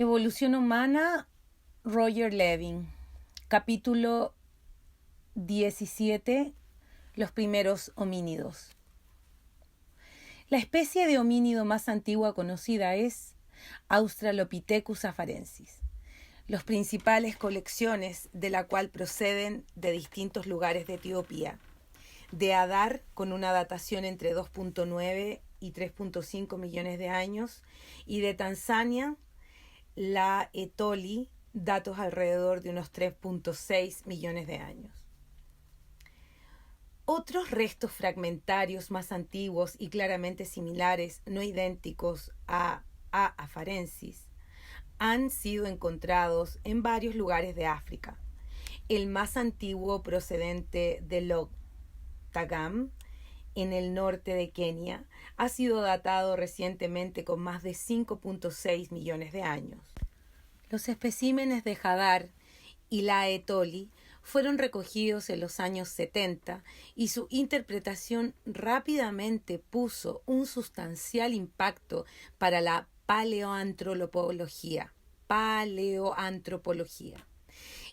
Evolución humana, Roger Levin. Capítulo 17. Los primeros homínidos. La especie de homínido más antigua conocida es Australopithecus afarensis. Las principales colecciones de la cual proceden de distintos lugares de Etiopía, de Adar con una datación entre 2.9 y 3.5 millones de años, y de Tanzania, la Etoli, datos alrededor de unos 3.6 millones de años. Otros restos fragmentarios más antiguos y claramente similares, no idénticos a afarensis, han sido encontrados en varios lugares de África. El más antiguo procedente de Logtagam, en el norte de Kenia, ha sido datado recientemente con más de 5.6 millones de años. Los especímenes de Hadar y la Etoli fueron recogidos en los años 70 y su interpretación rápidamente puso un sustancial impacto para la paleoantropología.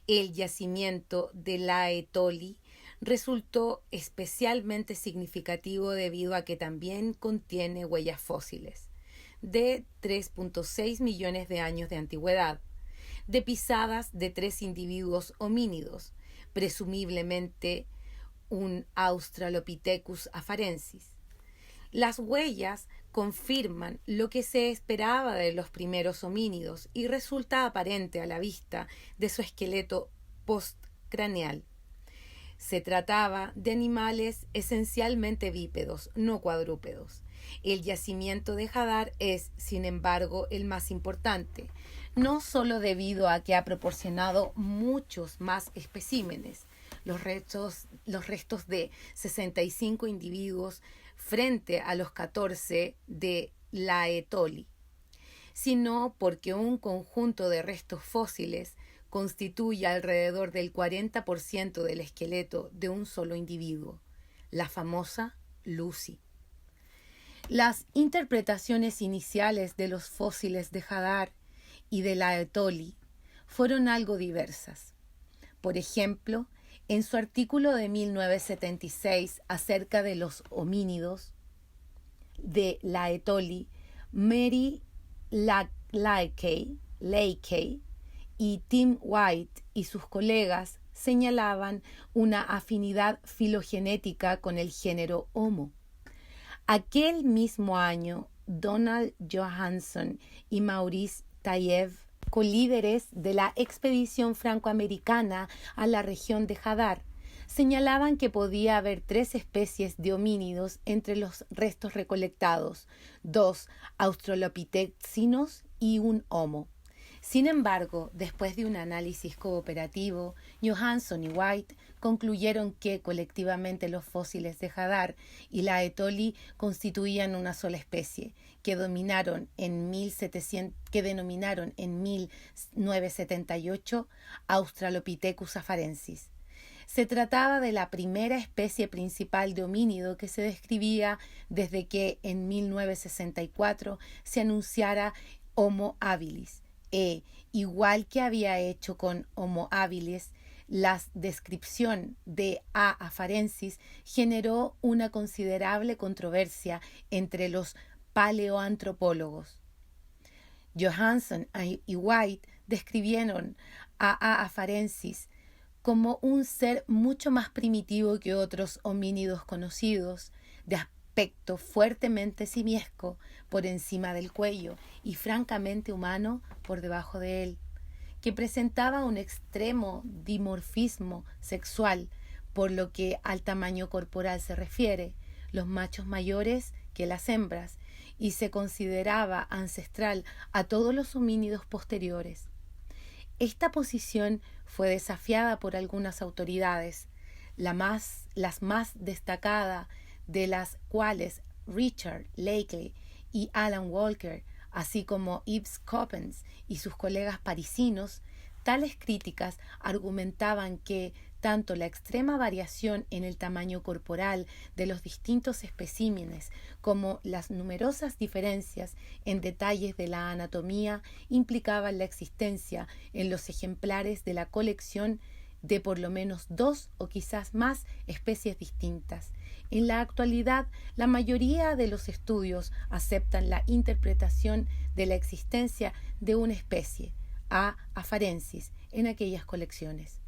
El yacimiento de la Etoli resultó especialmente significativo debido a que también contiene huellas fósiles de 3.6 millones de años de antigüedad, de pisadas de 3 individuos homínidos, presumiblemente un Australopithecus afarensis. Las huellas confirman lo que se esperaba de los primeros homínidos y resulta aparente a la vista de su esqueleto postcraneal. Se trataba de animales esencialmente bípedos, no cuadrúpedos. El yacimiento de Hadar es, sin embargo, el más importante, no solo debido a que ha proporcionado muchos más especímenes, los restos de 65 individuos frente a los 14 de la Etoli, sino porque un conjunto de restos fósiles constituye alrededor del 40% del esqueleto de un solo individuo, la famosa Lucy. Las interpretaciones iniciales de los fósiles de Hadar y de la Etoli fueron algo diversas. Por ejemplo, en su artículo de 1976 acerca de los homínidos de la Etoli, Mary Leakey y Tim White y sus colegas señalaban una afinidad filogenética con el género Homo. Aquel mismo año, Donald Johanson y Maurice Tayev, colíderes de la expedición francoamericana a la región de Hadar, señalaban que podía haber 3 especies de homínidos entre los restos recolectados, 2 australopithecinos y un Homo. Sin embargo, después de un análisis cooperativo, Johanson y White concluyeron que colectivamente los fósiles de Hadar y la Etoli constituían una sola especie, que denominaron en 1978 Australopithecus afarensis. Se trataba de la primera especie principal de homínido que se describía desde que en 1964 se anunciara Homo habilis. Igual que había hecho con Homo habilis, la descripción de A. afarensis generó una considerable controversia entre los paleoantropólogos. Johanson y White describieron a A. afarensis como un ser mucho más primitivo que otros homínidos conocidos, de aspecto fuertemente simiesco por encima del cuello y francamente humano por debajo de él, que presentaba un extremo dimorfismo sexual por lo que al tamaño corporal se refiere, los machos mayores que las hembras, y se consideraba ancestral a todos los homínidos posteriores. Esta posición fue desafiada por algunas autoridades, las más destacadas de las cuales Richard Leakey y Alan Walker, así como Yves Coppens y sus colegas parisinos. Tales críticas argumentaban que tanto la extrema variación en el tamaño corporal de los distintos especímenes como las numerosas diferencias en detalles de la anatomía implicaban la existencia en los ejemplares de la colección de por lo menos 2 o quizás más especies distintas. En la actualidad, la mayoría de los estudios aceptan la interpretación de la existencia de una especie, A. afarensis, en aquellas colecciones.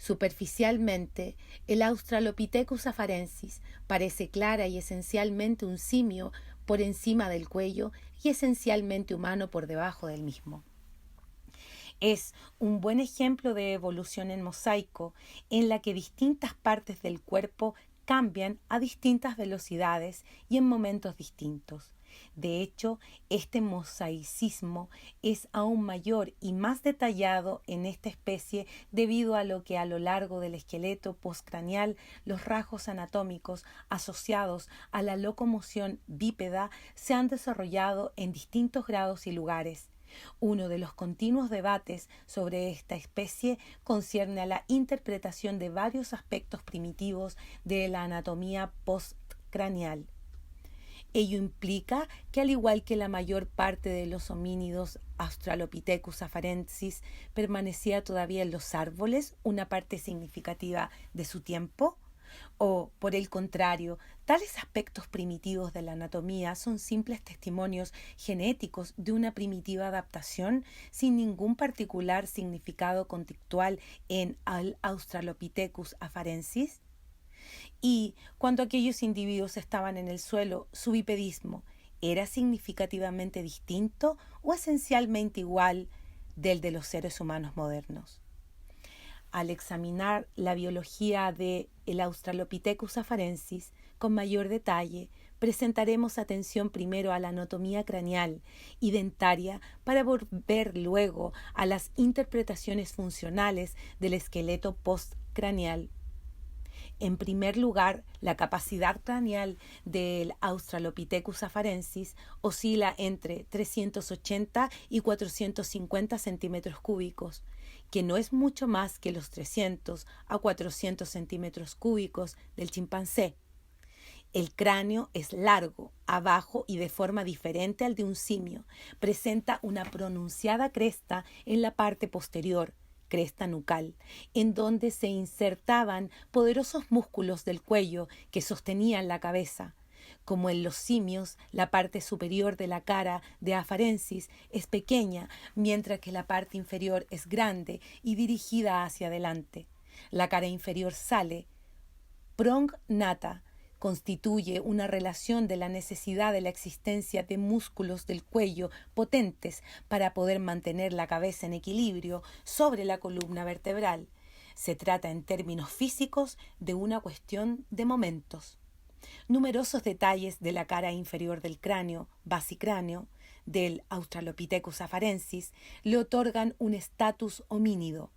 Superficialmente, el Australopithecus afarensis parece clara y esencialmente un simio por encima del cuello y esencialmente humano por debajo del mismo. Es un buen ejemplo de evolución en mosaico en la que distintas partes del cuerpo cambian a distintas velocidades y en momentos distintos. De hecho, este mosaicismo es aún mayor y más detallado en esta especie debido a lo que a lo largo del esqueleto postcraneal los rasgos anatómicos asociados a la locomoción bípeda se han desarrollado en distintos grados y lugares. Uno de los continuos debates sobre esta especie concierne a la interpretación de varios aspectos primitivos de la anatomía postcraneal. Ello implica que, al igual que la mayor parte de los homínidos Australopithecus afarensis, permanecía todavía en los árboles una parte significativa de su tiempo. O, por el contrario, tales aspectos primitivos de la anatomía son simples testimonios genéticos de una primitiva adaptación sin ningún particular significado contextual en Australopithecus afarensis. Y cuando aquellos individuos estaban en el suelo, su bipedismo era significativamente distinto o esencialmente igual del de los seres humanos modernos. Al examinar la biología del Australopithecus afarensis con mayor detalle, presentaremos atención primero a la anatomía craneal y dentaria para volver luego a las interpretaciones funcionales del esqueleto postcraneal. En primer lugar, la capacidad craneal del Australopithecus afarensis oscila entre 380 y 450 centímetros cúbicos, que no es mucho más que los 300 a 400 centímetros cúbicos del chimpancé. El cráneo es largo, abajo y de forma diferente al de un simio. Presenta una pronunciada cresta en la parte posterior, cresta nucal, en donde se insertaban poderosos músculos del cuello que sostenían la cabeza. Como en los simios, la parte superior de la cara de afarensis es pequeña, mientras que la parte inferior es grande y dirigida hacia adelante. La cara inferior sale, prognata, constituye una relación de la necesidad de la existencia de músculos del cuello potentes para poder mantener la cabeza en equilibrio sobre la columna vertebral. Se trata en términos físicos de una cuestión de momentos. Numerosos detalles de la cara inferior del cráneo, basicráneo, del Australopithecus afarensis, le otorgan un estatus homínido,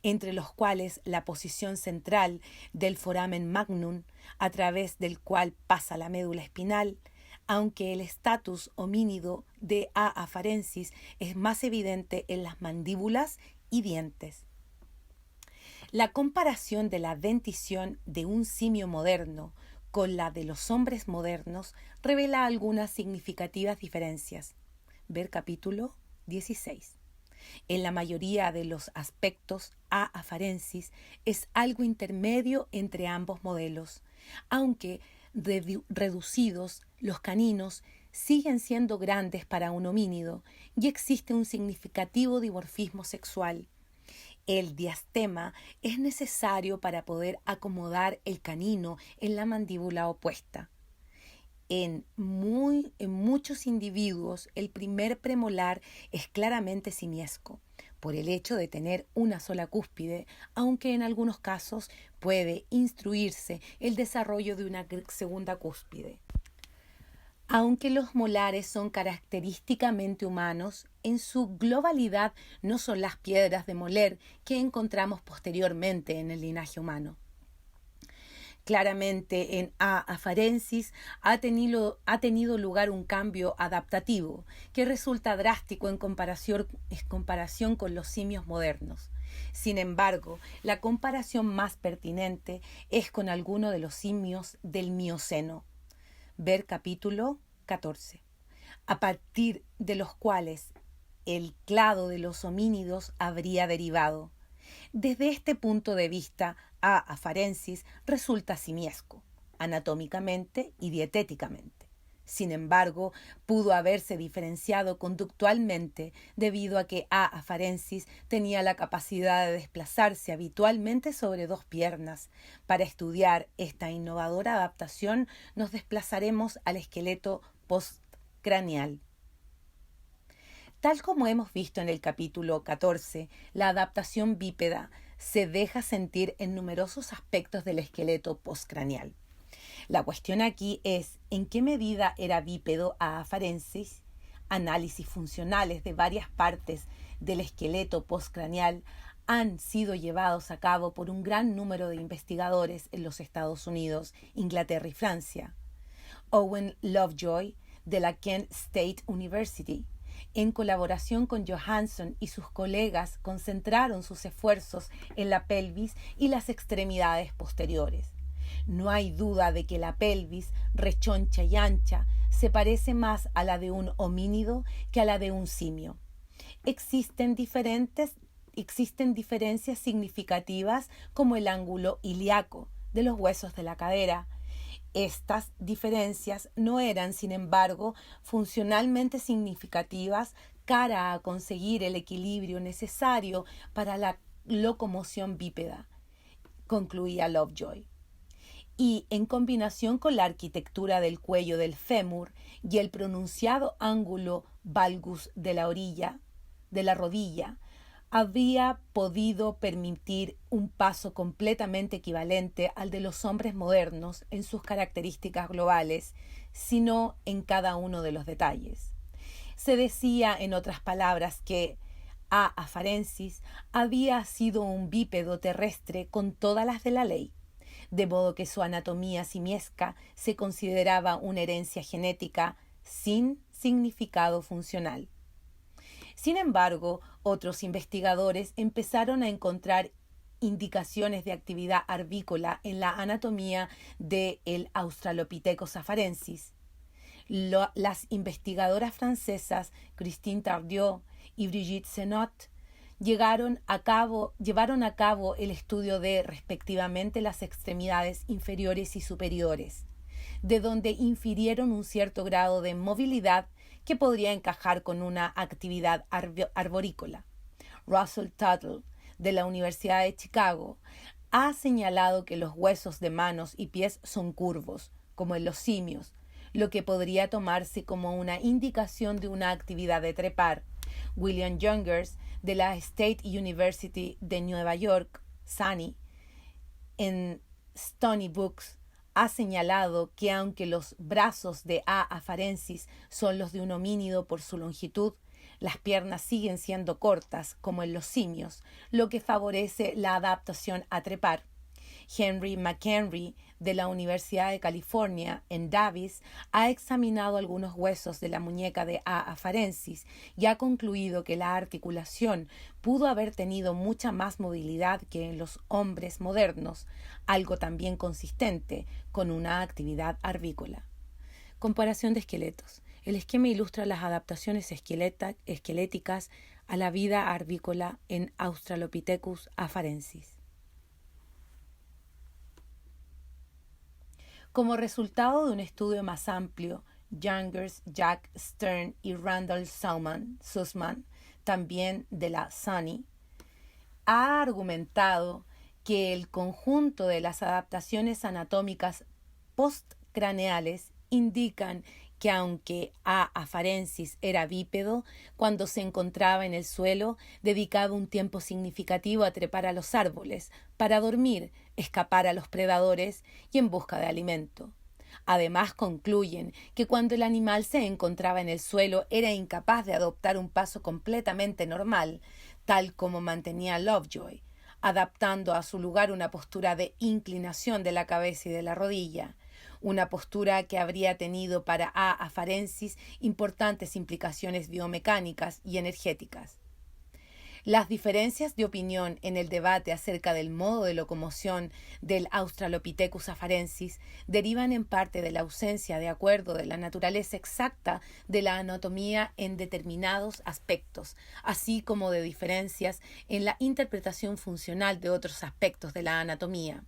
entre los cuales la posición central del foramen magnum, a través del cual pasa la médula espinal, aunque el estatus homínido de A. afarensis es más evidente en las mandíbulas y dientes. La comparación de la dentición de un simio moderno con la de los hombres modernos revela algunas significativas diferencias. Ver capítulo 16. En la mayoría de los aspectos, A. afarensis es algo intermedio entre ambos modelos, aunque reducidos, los caninos siguen siendo grandes para un homínido y existe un significativo dimorfismo sexual. El diastema es necesario para poder acomodar el canino en la mandíbula opuesta. En muchos individuos, el primer premolar es claramente simiesco, por el hecho de tener una sola cúspide, aunque en algunos casos puede instruirse el desarrollo de una segunda cúspide. Aunque los molares son característicamente humanos, en su globalidad no son las piedras de moler que encontramos posteriormente en el linaje humano. Claramente en A. afarensis ha tenido lugar un cambio adaptativo que resulta drástico en comparación con los simios modernos. Sin embargo, la comparación más pertinente es con alguno de los simios del Mioceno. Ver capítulo 14, a partir de los cuales el clado de los homínidos habría derivado. Desde este punto de vista, A. afarensis resulta simiesco, anatómicamente y dietéticamente. Sin embargo, pudo haberse diferenciado conductualmente debido a que A. afarensis tenía la capacidad de desplazarse habitualmente sobre dos piernas. Para estudiar esta innovadora adaptación, nos desplazaremos al esqueleto postcraneal. Tal como hemos visto en el capítulo 14, la adaptación bípeda se deja sentir en numerosos aspectos del esqueleto postcraneal. La cuestión aquí es en qué medida era bípedo A. afarensis. Análisis funcionales de varias partes del esqueleto postcraneal han sido llevados a cabo por un gran número de investigadores en los Estados Unidos, Inglaterra y Francia. Owen Lovejoy, de la Kent State University, en colaboración con Johansson y sus colegas, concentraron sus esfuerzos en la pelvis y las extremidades posteriores. No hay duda de que la pelvis, rechoncha y ancha, se parece más a la de un homínido que a la de un simio. Existen diferencias significativas como el ángulo ilíaco de los huesos de la cadera. Estas diferencias no eran, sin embargo, funcionalmente significativas cara a conseguir el equilibrio necesario para la locomoción bípeda, concluía Lovejoy. Y en combinación con la arquitectura del cuello del fémur y el pronunciado ángulo valgus de la rodilla, había podido permitir un paso completamente equivalente al de los hombres modernos en sus características globales, sino en cada uno de los detalles. Se decía, en otras palabras, que A. afarensis había sido un bípedo terrestre con todas las de la ley, de modo que su anatomía simiesca se consideraba una herencia genética sin significado funcional. Sin embargo, otros investigadores empezaron a encontrar indicaciones de actividad arvícola en la anatomía del Australopithecus afarensis. Las investigadoras francesas Christine Tardieu y Brigitte Senot llevaron a cabo el estudio de, respectivamente, las extremidades inferiores y superiores, de donde infirieron un cierto grado de movilidad que podría encajar con una actividad arborícola. Russell Tuttle, de la Universidad de Chicago, ha señalado que los huesos de manos y pies son curvos, como en los simios, lo que podría tomarse como una indicación de una actividad de trepar. William Youngers, de la State University de Nueva York, SUNY, en Stony Books, ha señalado que aunque los brazos de A. afarensis son los de un homínido por su longitud, las piernas siguen siendo cortas, como en los simios, lo que favorece la adaptación a trepar. Henry McHenry, de la Universidad de California, en Davis, ha examinado algunos huesos de la muñeca de A. afarensis y ha concluido que la articulación pudo haber tenido mucha más movilidad que en los hombres modernos, algo también consistente con una actividad arvícola. Comparación de esqueletos. El esquema ilustra las adaptaciones esqueléticas a la vida arvícola en Australopithecus afarensis. Como resultado de un estudio más amplio, Youngers, Jack Stern y Randall Sussman, también de la SUNY, ha argumentado que el conjunto de las adaptaciones anatómicas postcraneales indican que aunque A. afarensis era bípedo, cuando se encontraba en el suelo, dedicaba un tiempo significativo a trepar a los árboles, para dormir, escapar a los predadores y en busca de alimento. Además, concluyen que cuando el animal se encontraba en el suelo era incapaz de adoptar un paso completamente normal, tal como mantenía Lovejoy, adaptando a su lugar una postura de inclinación de la cabeza y de la rodilla, una postura que habría tenido para A. afarensis importantes implicaciones biomecánicas y energéticas. Las diferencias de opinión en el debate acerca del modo de locomoción del Australopithecus afarensis derivan en parte de la ausencia de acuerdo de la naturaleza exacta de la anatomía en determinados aspectos, así como de diferencias en la interpretación funcional de otros aspectos de la anatomía.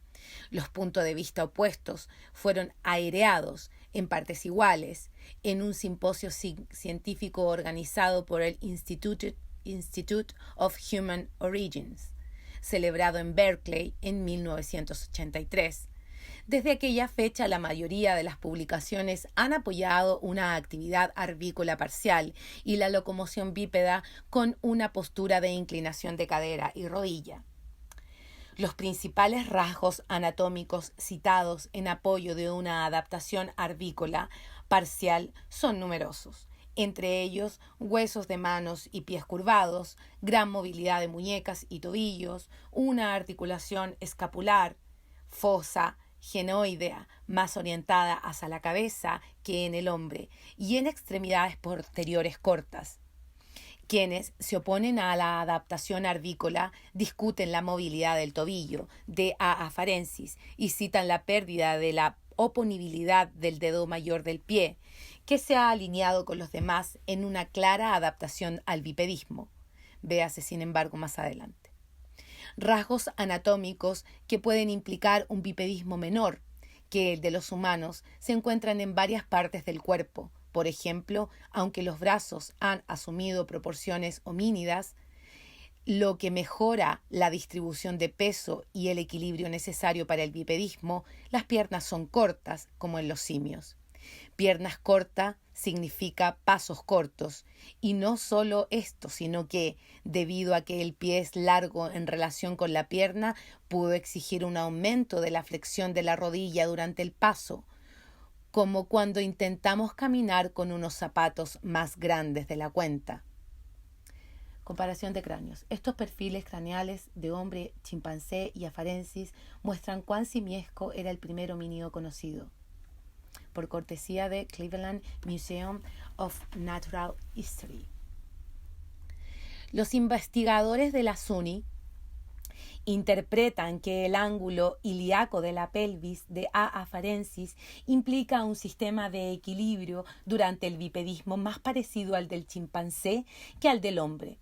Los puntos de vista opuestos fueron aireados en partes iguales en un simposio científico organizado por el Institute of Human Origins, celebrado en Berkeley en 1983. Desde aquella fecha, la mayoría de las publicaciones han apoyado una actividad arvícola parcial y la locomoción bípeda con una postura de inclinación de cadera y rodilla. Los principales rasgos anatómicos citados en apoyo de una adaptación arvícola parcial son numerosos. Entre ellos, huesos de manos y pies curvados, gran movilidad de muñecas y tobillos, una articulación escapular, fosa genoidea más orientada hacia la cabeza que en el hombre y en extremidades posteriores cortas. Quienes se oponen a la adaptación arvícola discuten la movilidad del tobillo de A. afarensis y citan la pérdida de la oponibilidad del dedo mayor del pie, que se ha alineado con los demás en una clara adaptación al bipedismo. Véase, sin embargo, más adelante. Rasgos anatómicos que pueden implicar un bipedismo menor que el de los humanos se encuentran en varias partes del cuerpo. Por ejemplo, aunque los brazos han asumido proporciones homínidas, lo que mejora la distribución de peso y el equilibrio necesario para el bipedismo, las piernas son cortas, como en los simios. Piernas cortas significa pasos cortos, y no solo esto, sino que, debido a que el pie es largo en relación con la pierna, pudo exigir un aumento de la flexión de la rodilla durante el paso, como cuando intentamos caminar con unos zapatos más grandes de la cuenta. Comparación de cráneos. Estos perfiles craneales de hombre, chimpancé y afarensis muestran cuán simiesco era el primer homínido conocido, por cortesía de Cleveland Museum of Natural History. Los investigadores de la SUNY interpretan que el ángulo ilíaco de la pelvis de A. afarensis implica un sistema de equilibrio durante el bipedismo más parecido al del chimpancé que al del hombre,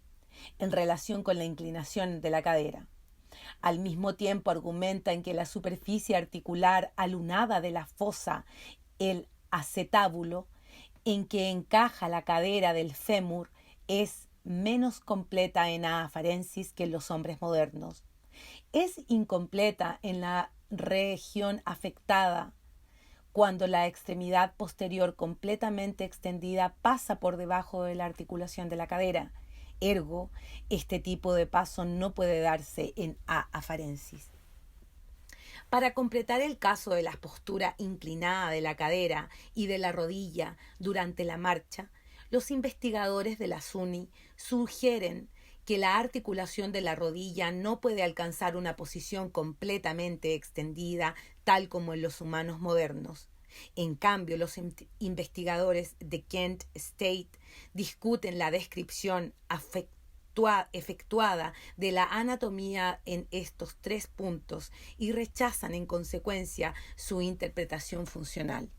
en relación con la inclinación de la cadera. Al mismo tiempo argumentan que la superficie articular alunada de la fosa, el acetábulo, en que encaja la cadera del fémur, es menos completa en A. afarensis que en los hombres modernos. Es incompleta en la región afectada cuando la extremidad posterior completamente extendida pasa por debajo de la articulación de la cadera. Ergo, este tipo de paso no puede darse en A. afarensis. Para completar el caso de la postura inclinada de la cadera y de la rodilla durante la marcha, los investigadores de la SUNY sugieren que la articulación de la rodilla no puede alcanzar una posición completamente extendida, tal como en los humanos modernos. En cambio, los investigadores de Kent State discuten la descripción efectuada de la anatomía en estos 3 puntos y rechazan en consecuencia su interpretación funcional.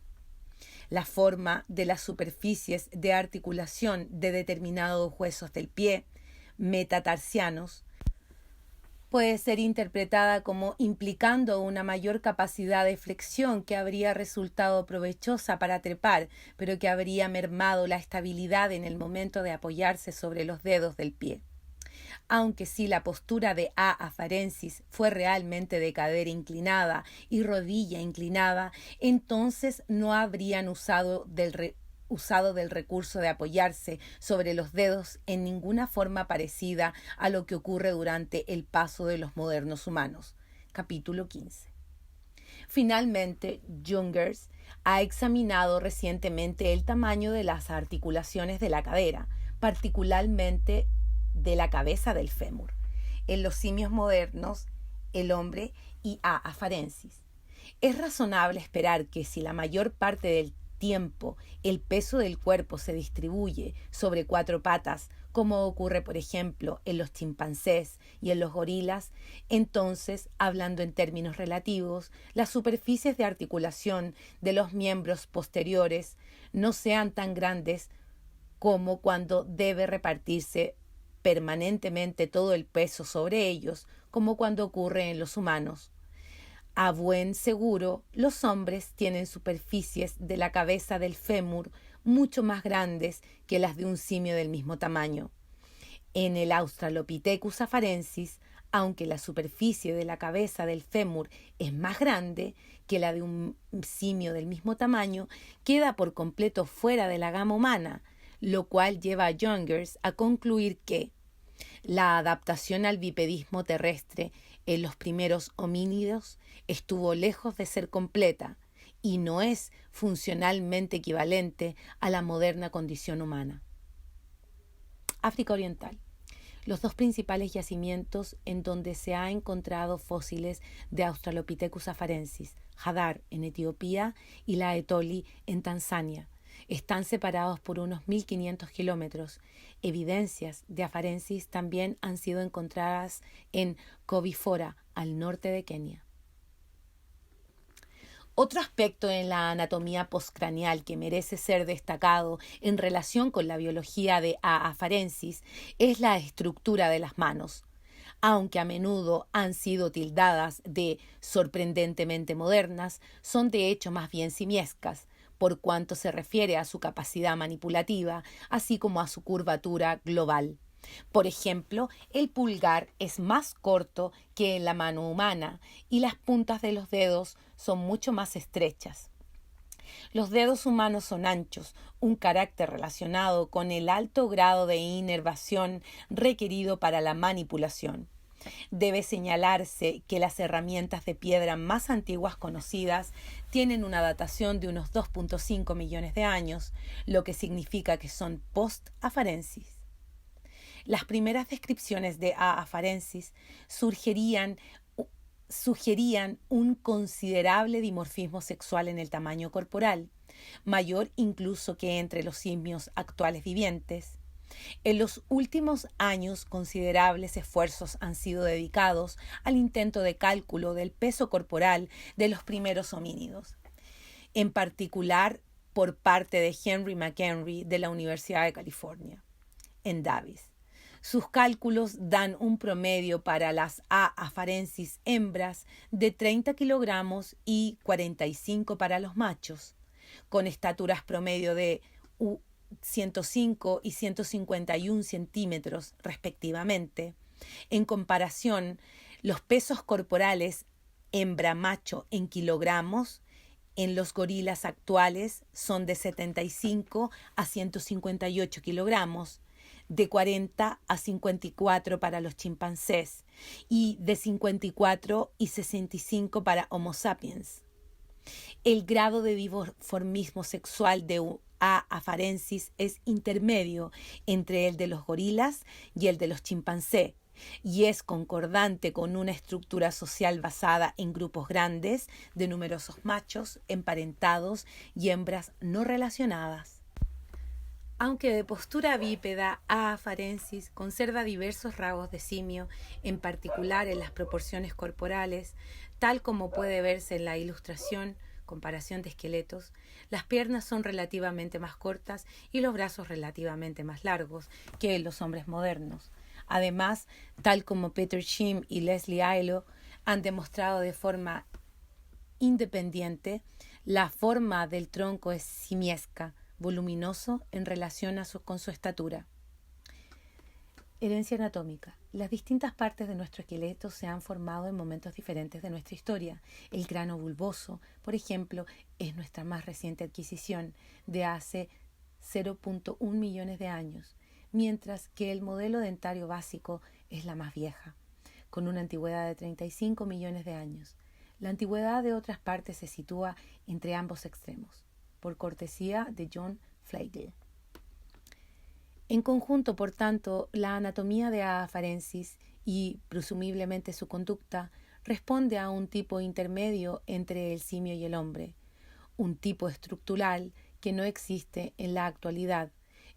La forma de las superficies de articulación de determinados huesos del pie, metatarsianos, puede ser interpretada como implicando una mayor capacidad de flexión que habría resultado provechosa para trepar, pero que habría mermado la estabilidad en el momento de apoyarse sobre los dedos del pie. Aunque si la postura de A. afarensis fue realmente de cadera inclinada y rodilla inclinada, entonces no habrían usado del recurso de apoyarse sobre los dedos en ninguna forma parecida a lo que ocurre durante el paso de los modernos humanos. Capítulo 15. Finalmente, Jungers ha examinado recientemente el tamaño de las articulaciones de la cadera, particularmente de la cabeza del fémur, en los simios modernos, el hombre y A. afarensis. Es razonable esperar que si la mayor parte del tiempo el peso del cuerpo se distribuye sobre 4 patas, como ocurre por ejemplo en los chimpancés y en los gorilas, entonces, hablando en términos relativos, las superficies de articulación de los miembros posteriores no sean tan grandes como cuando debe repartirse permanentemente todo el peso sobre ellos, como cuando ocurre en los humanos. A buen seguro, los hombres tienen superficies de la cabeza del fémur mucho más grandes que las de un simio del mismo tamaño. En el Australopithecus afarensis, aunque la superficie de la cabeza del fémur es más grande que la de un simio del mismo tamaño, queda por completo fuera de la gama humana, lo cual lleva a Jungers a concluir que la adaptación al bipedismo terrestre en los primeros homínidos estuvo lejos de ser completa y no es funcionalmente equivalente a la moderna condición humana. África Oriental. Los dos principales yacimientos en donde se han encontrado fósiles de Australopithecus afarensis, Hadar en Etiopía y la Etoli en Tanzania, están separados por unos 1.500 kilómetros. Evidencias de afarensis también han sido encontradas en Covifora, al norte de Kenia. Otro aspecto en la anatomía postcraneal que merece ser destacado en relación con la biología de A. afarensis es la estructura de las manos. Aunque a menudo han sido tildadas de sorprendentemente modernas, son de hecho más bien simiescas, por cuanto se refiere a su capacidad manipulativa, así como a su curvatura global. Por ejemplo, el pulgar es más corto que en la mano humana y las puntas de los dedos son mucho más estrechas. Los dedos humanos son anchos, un carácter relacionado con el alto grado de inervación requerido para la manipulación. Debe señalarse que las herramientas de piedra más antiguas conocidas tienen una datación de unos 2.5 millones de años, lo que significa que son post-afarensis. Las primeras descripciones de A. afarensis sugerían un considerable dimorfismo sexual en el tamaño corporal, mayor incluso que entre los simios actuales vivientes. En los últimos años, considerables esfuerzos han sido dedicados al intento de cálculo del peso corporal de los primeros homínidos, en particular por parte de Henry McHenry de la Universidad de California, en Davis. Sus cálculos dan un promedio para las A. afarensis hembras de 30 kilogramos y 45 para los machos, con estaturas promedio de 105 y 151 centímetros respectivamente. En comparación, los pesos corporales hembra-macho en kilogramos en los gorilas actuales son de 75 a 158 kilogramos, de 40 a 54 para los chimpancés y de 54 y 65 para Homo sapiens. El grado de dimorfismo sexual de A. afarensis es intermedio entre el de los gorilas y el de los chimpancés, y es concordante con una estructura social basada en grupos grandes de numerosos machos emparentados y hembras no relacionadas. Aunque de postura bípeda, A. afarensis conserva diversos rasgos de simio, en particular en las proporciones corporales, tal como puede verse en la ilustración, comparación de esqueletos. Las piernas son relativamente más cortas y los brazos relativamente más largos que en los hombres modernos. Además, tal como Peter Shim y Leslie Ailo han demostrado de forma independiente, la forma del tronco es simiesca, voluminoso en relación con su estatura. Herencia anatómica. Las distintas partes de nuestro esqueleto se han formado en momentos diferentes de nuestra historia. El cráneo bulboso, por ejemplo, es nuestra más reciente adquisición, de hace 0.1 millones de años, mientras que el modelo dentario básico es la más vieja, con una antigüedad de 35 millones de años. La antigüedad de otras partes se sitúa entre ambos extremos, por cortesía de John Flaigel. En conjunto, por tanto, la anatomía de A. afarensis y, presumiblemente, su conducta responde a un tipo intermedio entre el simio y el hombre, un tipo estructural que no existe en la actualidad,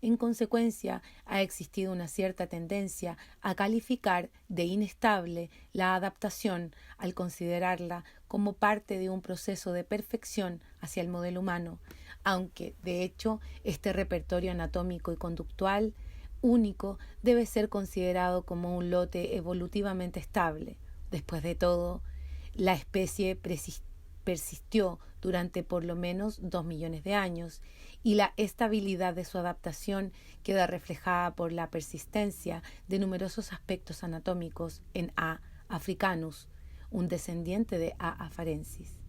En consecuencia, ha existido una cierta tendencia a calificar de inestable la adaptación al considerarla como parte de un proceso de perfección hacia el modelo humano, aunque, de hecho, este repertorio anatómico y conductual único debe ser considerado como un lote evolutivamente estable. Después de todo, la especie persistió durante por lo menos 2 millones de años y la estabilidad de su adaptación queda reflejada por la persistencia de numerosos aspectos anatómicos en A. africanus, un descendiente de A. afarensis.